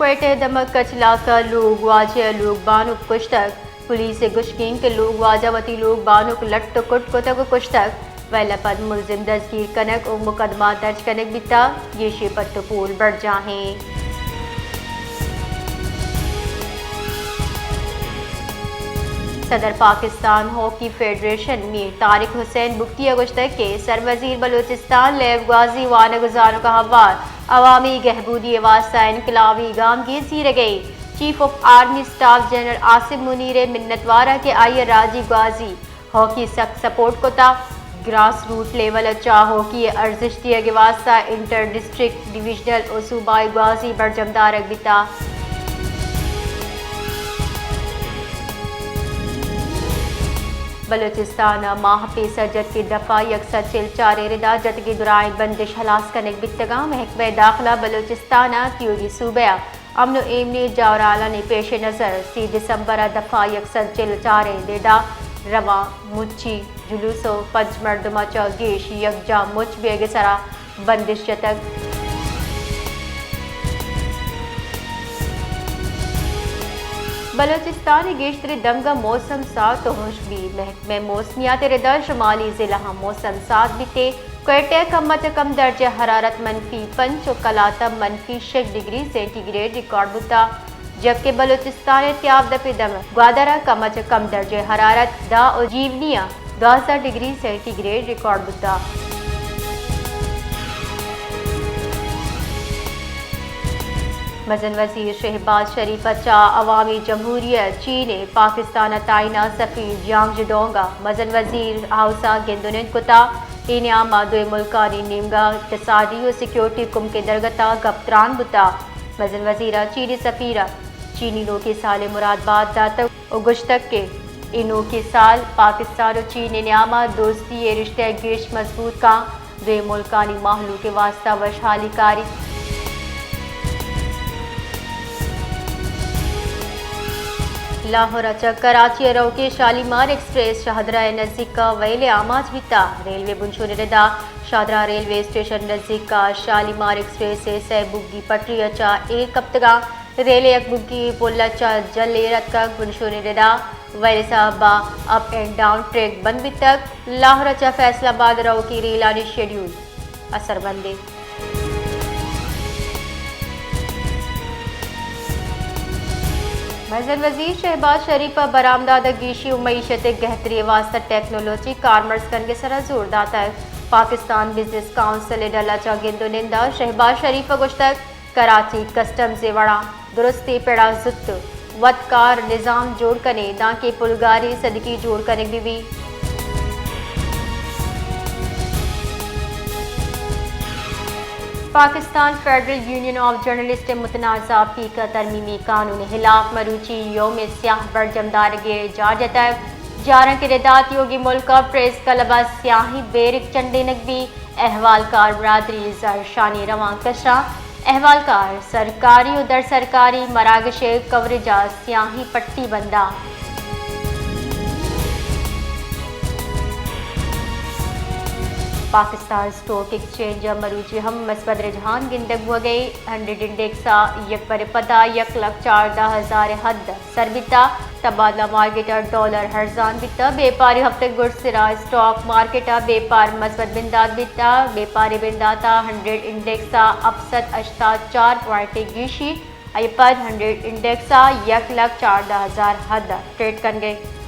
क्वेटे दमक कचला का लोग वाजे लोग बानुक कुछ तक पुलिस गुशकीन के लोग वाजावती लोग बानुक लट कुट को तक कुछ तक वैला पद मुलजिम दस्तगीर कनक और मुकदमा दर्ज कनक बिता ये शेपत पोल बढ़ जाए। सदर पाकिस्तान हॉकी फेडरेशन मीर तारिक हुसैन बुख्ती अगुश्तक के सरवजीर बलूचिस्तान लेव गाजी वान गुजारों का हवाल अवामी गहबूदी वास्ता इनकलाबी गाम की जीर गई। Chief of army staff general Asim Munir मिन्नतवारा के आइए राजी गाजी हॉकी सख्त सपोर्ट को था ग्रास रूट लेवल अच्छा हॉकी अर्जिश दिए के वास्ता इंटर डिस्ट्रिक्ट डिविजनल और सूबाई गाजी बरजमदार बिता। बलूचिस्तान माह पे सजद की दफ़ा यकसर चिल चारे रिदा जत की दुरान बंदिश हलास कनक बितगा महकमे दाखिला बलूचिस्तान त्यूगी सूबया अमन एमनी जावराला ने पेश नज़र 3 दिसंबर दफ़ा यकसर चिल चारे रिदा रवा मुच्ची जुलूसो पंच मरदमा चौगेश यकजा मुच बेगसरा बंदिश जतक। बलूचिस्तान गेश्तरी दमगा मौसम सात होशबी महकमे मौसमियात रिदा शुमाली जिला मौसम सात बीते क्वेटे कम दर्ज हरारत -5 और कलाता -6 डिग्री सेंटीग्रेड रिकॉर्ड बुता जबकि बलूचिस्तान त्याब दम ग्वादरा कम दर्ज हरारत दा और जीवनिया 10 डिग्री सेंटीग्रेड रिकॉर्ड बुता। मजन वजीर शहबाज शरीफ चा अवामी जमहूरियत चीन पाकिस्तान ताइना सफ़ीर जियांग जिडोंगा मजन वजीर हाउसा गेंदुन कुता इनामा दो मुल्कानी निमगा इक़्तिसादी और सिक्योरिटी कुम के दरगता गप्तरान बुता मजन वजीरा चीनी सफ़ीरा चीनी नो के साल मुरादबाद दातक और गुश्तक के इनो के साल पाकिस्तान और चीन इनामा दोस्ती रिश्ते गेश मजबूत का दो मुल्कानी माहलू के वास्ता वशहाली कारी। लाहौर अचक कराची रोके शालीमार एक्सप्रेस शाहदरा नज़दीक का वैले आमाज बीता रेलवे बुनशुन रिदा शाहदरा रेलवे स्टेशन नज़दीक का शालीमार एक्सप्रेस से सहबुगी पटरी अचा एक कप्तगा रेले अकबुगी पुल अचा जल का बुनशुन रिदा वैले साहबा अप एंड डाउन ट्रैक बंद भी तक लाहौर अचा फैसलाबाद रोकी रेलानी शेड्यूल असरबंदी। मजन वजीर शहबाज शरीफ बरामदादगीशी मीशत गहतरी वास्ता टेक्नोलॉजी कामर्स कन के सरा जोर दाता है पाकिस्तान बिजनेस काउंसिल डला चागिंदुनिंदा शहबाज शरीफ गुश्तक कराची कस्टम से वड़ा दुरुस्ती पेड़ा जुत वतकार निज़ाम जोड़ कने दाके पुलगारी सदकी जोड़ कने भी। Pakistan federal union of journalist मुतनाज़ा फी का तरमीमी कानून हिलाफ मरूची योम स्याह बरजमदार गे जारजतक जारन के रिदात योगी मुल्क प्रेस कलबा स्याही बेरिक चंडे नकबी अहवालकार बरादरी जरशानी रवां कशरा अहवालकार सरकारी और दर सरकारी मरागश कवरेजा स्याही पट्टी बंदा। पाकिस्तान स्टॉक एक्सचेंज मरूची हम मसबद रुझान गिनदग हो गई 100 इंडेक्स यक पर पता 1,14,000 हद सरबिता तबादला मार्केट डॉलर हरजान बिता बेपारी हफ्ते गुड़सिरा स्टॉक मार्केट बेपार मसबद बिंदात बिता बेपारी बिंदाता 100 इंडेक्स अपसत अश्ता 4 पॉइंट गीशी अयपद 100 इंडेक्स 1,14,000 हद ट्रेड कर गए।